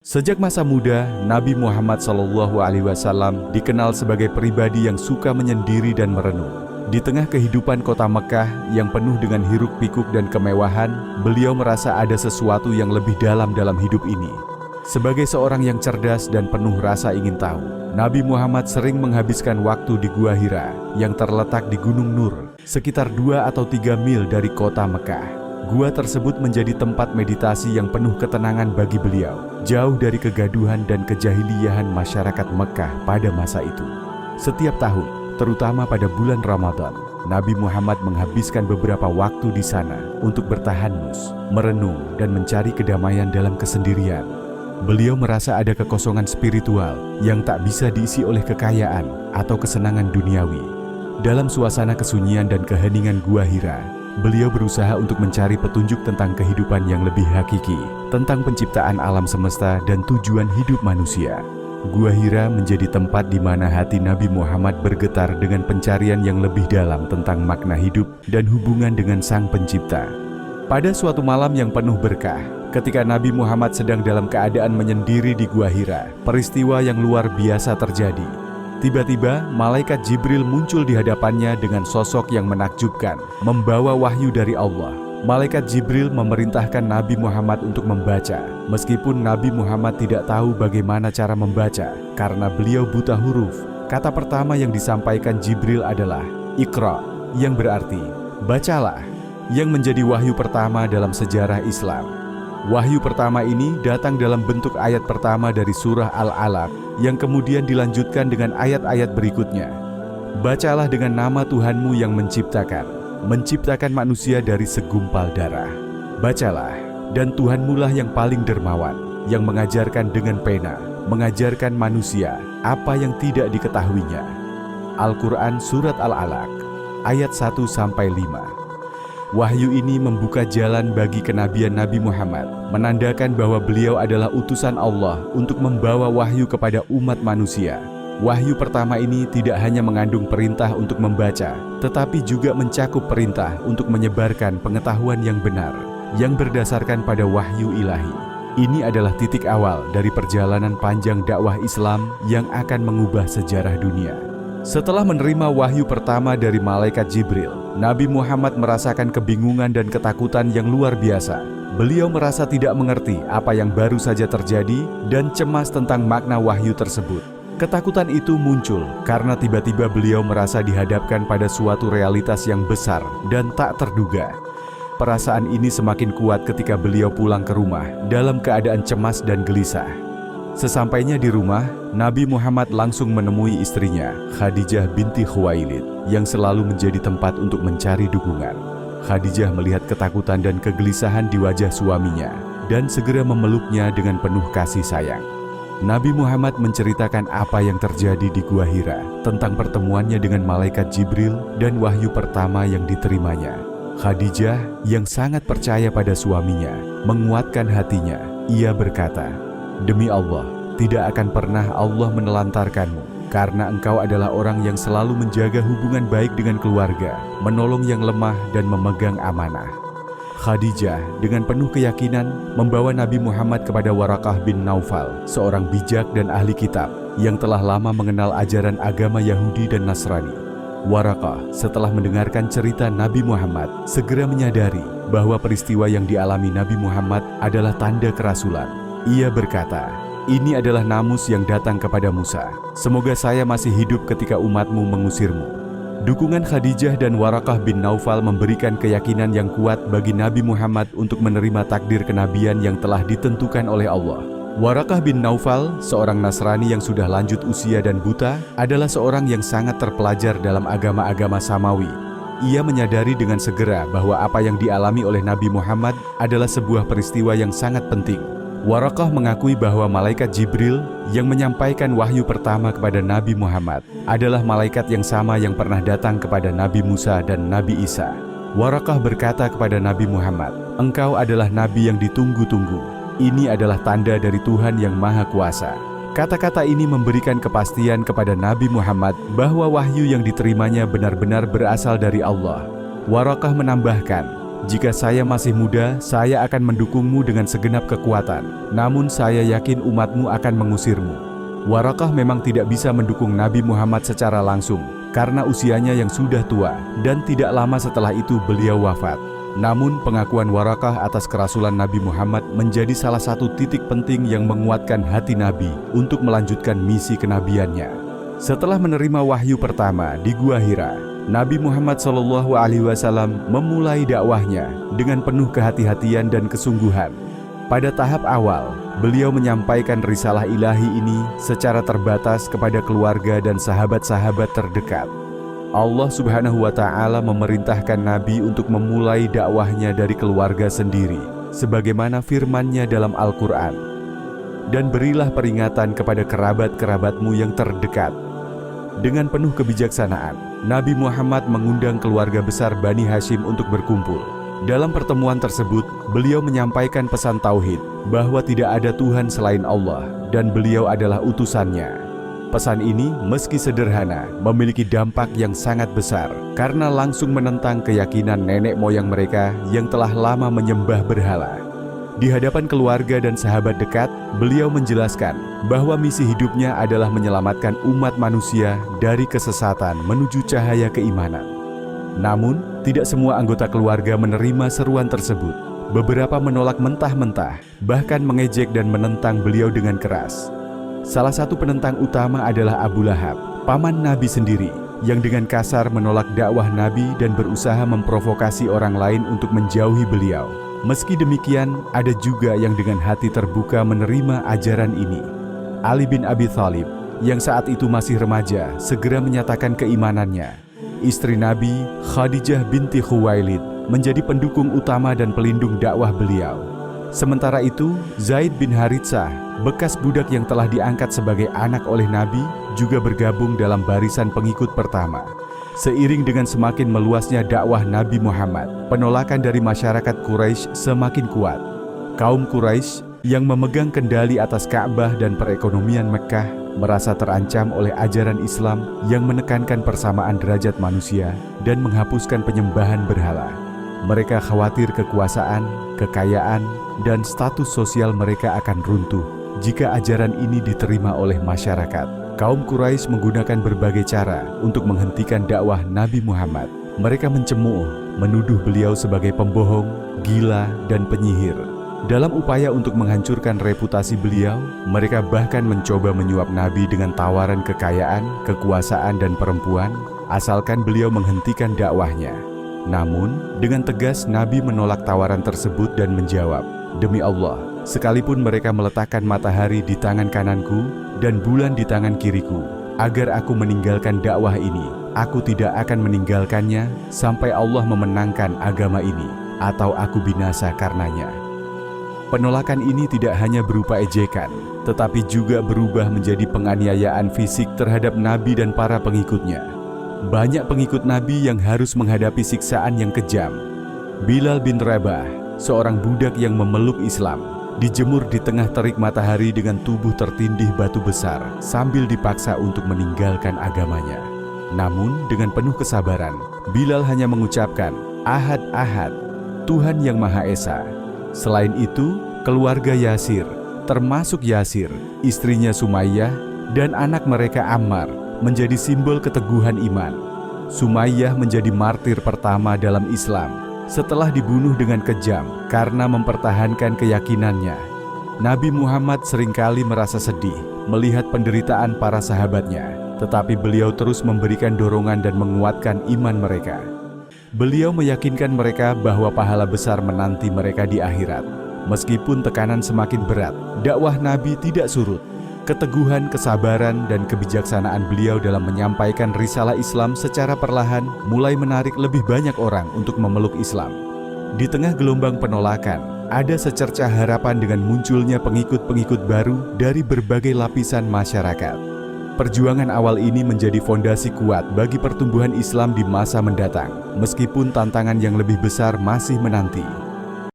Sejak masa muda, Nabi Muhammad SAW dikenal sebagai pribadi yang suka menyendiri dan merenung. Di tengah kehidupan kota Mekah yang penuh dengan hiruk-pikuk dan kemewahan, beliau merasa ada sesuatu yang lebih dalam hidup ini. Sebagai seorang yang cerdas dan penuh rasa ingin tahu, Nabi Muhammad sering menghabiskan waktu di Gua Hira yang terletak di Gunung Nur, sekitar 2 atau 3 mil dari kota Mekah. Gua tersebut menjadi tempat meditasi yang penuh ketenangan bagi beliau, jauh dari kegaduhan dan kejahiliahan masyarakat Mekah pada masa itu. Setiap tahun, terutama pada bulan Ramadan, Nabi Muhammad menghabiskan beberapa waktu di sana untuk bertahanus, merenung, dan mencari kedamaian dalam kesendirian. Beliau merasa ada kekosongan spiritual yang tak bisa diisi oleh kekayaan atau kesenangan duniawi. Dalam suasana kesunyian dan keheningan Gua Hira, beliau berusaha untuk mencari petunjuk tentang kehidupan yang lebih hakiki, tentang penciptaan alam semesta dan tujuan hidup manusia. Gua Hira menjadi tempat di mana hati Nabi Muhammad bergetar dengan pencarian yang lebih dalam tentang makna hidup dan hubungan dengan Sang Pencipta. Pada suatu malam yang penuh berkah, ketika Nabi Muhammad sedang dalam keadaan menyendiri di Gua Hira, peristiwa yang luar biasa terjadi. Tiba-tiba, malaikat Jibril muncul di hadapannya dengan sosok yang menakjubkan, membawa wahyu dari Allah. Malaikat Jibril memerintahkan Nabi Muhammad untuk membaca, meskipun Nabi Muhammad tidak tahu bagaimana cara membaca, karena beliau buta huruf. Kata pertama yang disampaikan Jibril adalah, Iqra, yang berarti, bacalah, yang menjadi wahyu pertama dalam sejarah Islam. Wahyu pertama ini datang dalam bentuk ayat pertama dari surah Al-Alaq yang kemudian dilanjutkan dengan ayat-ayat berikutnya. Bacalah dengan nama Tuhanmu yang menciptakan manusia dari segumpal darah. Bacalah, dan Tuhanmulah yang paling dermawan, yang mengajarkan dengan pena, mengajarkan manusia apa yang tidak diketahuinya. Al-Quran Surat Al-Alaq, ayat 1-5. Wahyu ini membuka jalan bagi kenabian Nabi Muhammad, menandakan bahwa beliau adalah utusan Allah untuk membawa wahyu kepada umat manusia. Wahyu pertama ini tidak hanya mengandung perintah untuk membaca, tetapi juga mencakup perintah untuk menyebarkan pengetahuan yang benar, yang berdasarkan pada wahyu ilahi. Ini adalah titik awal dari perjalanan panjang dakwah Islam yang akan mengubah sejarah dunia. Setelah menerima wahyu pertama dari malaikat Jibril, Nabi Muhammad merasakan kebingungan dan ketakutan yang luar biasa. Beliau merasa tidak mengerti apa yang baru saja terjadi dan cemas tentang makna wahyu tersebut. Ketakutan itu muncul karena tiba-tiba beliau merasa dihadapkan pada suatu realitas yang besar dan tak terduga. Perasaan ini semakin kuat ketika beliau pulang ke rumah dalam keadaan cemas dan gelisah. Sesampainya di rumah, Nabi Muhammad langsung menemui istrinya, Khadijah binti Khuwailid, yang selalu menjadi tempat untuk mencari dukungan. Khadijah melihat ketakutan dan kegelisahan di wajah suaminya, dan segera memeluknya dengan penuh kasih sayang. Nabi Muhammad menceritakan apa yang terjadi di Gua Hira, tentang pertemuannya dengan malaikat Jibril dan wahyu pertama yang diterimanya. Khadijah, yang sangat percaya pada suaminya, menguatkan hatinya. Ia berkata, "Demi Allah, tidak akan pernah Allah menelantarkanmu, karena engkau adalah orang yang selalu menjaga hubungan baik dengan keluarga, menolong yang lemah dan memegang amanah." Khadijah dengan penuh keyakinan membawa Nabi Muhammad kepada Waraqah bin Naufal, seorang bijak dan ahli kitab yang telah lama mengenal ajaran agama Yahudi dan Nasrani. Waraqah setelah mendengarkan cerita Nabi Muhammad segera menyadari bahwa peristiwa yang dialami Nabi Muhammad adalah tanda kerasulan. Ia berkata, "Ini adalah namus yang datang kepada Musa. Semoga saya masih hidup ketika umatmu mengusirmu." Dukungan Khadijah dan Waraqah bin Naufal memberikan keyakinan yang kuat bagi Nabi Muhammad untuk menerima takdir kenabian yang telah ditentukan oleh Allah. Waraqah bin Naufal, seorang Nasrani yang sudah lanjut usia dan buta, adalah seorang yang sangat terpelajar dalam agama-agama Samawi. Ia menyadari dengan segera bahwa apa yang dialami oleh Nabi Muhammad adalah sebuah peristiwa yang sangat penting. Waraqah mengakui bahwa malaikat Jibril yang menyampaikan wahyu pertama kepada Nabi Muhammad adalah malaikat yang sama yang pernah datang kepada Nabi Musa dan Nabi Isa. Waraqah berkata kepada Nabi Muhammad, "Engkau adalah Nabi yang ditunggu-tunggu. Ini adalah tanda dari Tuhan yang Maha Kuasa." Kata-kata ini memberikan kepastian kepada Nabi Muhammad bahwa wahyu yang diterimanya benar-benar berasal dari Allah. Waraqah menambahkan, Jika saya masih muda, saya akan mendukungmu dengan segenap kekuatan. Namun saya yakin umatmu akan mengusirmu. Waraqah memang tidak bisa mendukung Nabi Muhammad secara langsung, karena usianya yang sudah tua, dan tidak lama setelah itu beliau wafat. Namun pengakuan Waraqah atas kerasulan Nabi Muhammad menjadi salah satu titik penting yang menguatkan hati Nabi untuk melanjutkan misi kenabiannya. Setelah menerima wahyu pertama di Gua Hira, Nabi Muhammad SAW memulai dakwahnya dengan penuh kehati-hatian dan kesungguhan. Pada tahap awal, beliau menyampaikan risalah ilahi ini secara terbatas kepada keluarga dan sahabat-sahabat terdekat. Allah Subhanahu wa Ta'ala memerintahkan Nabi untuk memulai dakwahnya dari keluarga sendiri, sebagaimana firman-Nya dalam Al-Quran. Dan berilah peringatan kepada kerabat-kerabatmu yang terdekat. Dengan penuh kebijaksanaan, Nabi Muhammad mengundang keluarga besar Bani Hashim untuk berkumpul. Dalam pertemuan tersebut, beliau menyampaikan pesan tauhid, bahwa tidak ada Tuhan selain Allah, dan beliau adalah utusannya. Pesan ini, meski sederhana, memiliki dampak yang sangat besar karena langsung menentang keyakinan nenek moyang mereka yang telah lama menyembah berhala. Di hadapan keluarga dan sahabat dekat, beliau menjelaskan bahwa misi hidupnya adalah menyelamatkan umat manusia dari kesesatan menuju cahaya keimanan. Namun, tidak semua anggota keluarga menerima seruan tersebut. Beberapa menolak mentah-mentah, bahkan mengejek dan menentang beliau dengan keras. Salah satu penentang utama adalah Abu Lahab, paman Nabi sendiri, yang dengan kasar menolak dakwah Nabi dan berusaha memprovokasi orang lain untuk menjauhi beliau. Meski demikian, ada juga yang dengan hati terbuka menerima ajaran ini. Ali bin Abi Thalib, yang saat itu masih remaja, segera menyatakan keimanannya. Istri Nabi, Khadijah binti Khuwailid, menjadi pendukung utama dan pelindung dakwah beliau. Sementara itu, Zaid bin Haritsah, bekas budak yang telah diangkat sebagai anak oleh Nabi, juga bergabung dalam barisan pengikut pertama. Seiring dengan semakin meluasnya dakwah Nabi Muhammad, penolakan dari masyarakat Quraisy semakin kuat. Kaum Quraisy yang memegang kendali atas Ka'bah dan perekonomian Mekkah merasa terancam oleh ajaran Islam yang menekankan persamaan derajat manusia dan menghapuskan penyembahan berhala. Mereka khawatir kekuasaan, kekayaan, dan status sosial mereka akan runtuh jika ajaran ini diterima oleh masyarakat. Kaum Quraisy menggunakan berbagai cara untuk menghentikan dakwah Nabi Muhammad. Mereka mencemooh, menuduh beliau sebagai pembohong, gila, dan penyihir. Dalam upaya untuk menghancurkan reputasi beliau, mereka bahkan mencoba menyuap Nabi dengan tawaran kekayaan, kekuasaan, dan perempuan, asalkan beliau menghentikan dakwahnya. Namun, dengan tegas Nabi menolak tawaran tersebut dan menjawab, "Demi Allah, sekalipun mereka meletakkan matahari di tangan kananku dan bulan di tangan kiriku, agar aku meninggalkan dakwah ini, aku tidak akan meninggalkannya sampai Allah memenangkan agama ini, atau aku binasa karenanya." Penolakan ini tidak hanya berupa ejekan, tetapi juga berubah menjadi penganiayaan fisik terhadap Nabi dan para pengikutnya. Banyak pengikut Nabi yang harus menghadapi siksaan yang kejam. Bilal bin Rabah, seorang budak yang memeluk Islam, dijemur di tengah terik matahari dengan tubuh tertindih batu besar sambil dipaksa untuk meninggalkan agamanya. Namun dengan penuh kesabaran, Bilal hanya mengucapkan, "Ahad, Ahad, Tuhan yang Maha Esa." Selain itu, keluarga Yasir, termasuk Yasir, istrinya Sumayyah, dan anak mereka Ammar, menjadi simbol keteguhan iman. Sumayyah menjadi martir pertama dalam Islam setelah dibunuh dengan kejam karena mempertahankan keyakinannya. Nabi Muhammad seringkali merasa sedih melihat penderitaan para sahabatnya, tetapi beliau terus memberikan dorongan dan menguatkan iman mereka. Beliau meyakinkan mereka bahwa pahala besar menanti mereka di akhirat. Meskipun tekanan semakin berat, dakwah Nabi tidak surut. Keteguhan, kesabaran, dan kebijaksanaan beliau dalam menyampaikan risalah Islam secara perlahan mulai menarik lebih banyak orang untuk memeluk Islam. Di tengah gelombang penolakan, ada secercah harapan dengan munculnya pengikut-pengikut baru dari berbagai lapisan masyarakat. Perjuangan awal ini menjadi fondasi kuat bagi pertumbuhan Islam di masa mendatang, meskipun tantangan yang lebih besar masih menanti.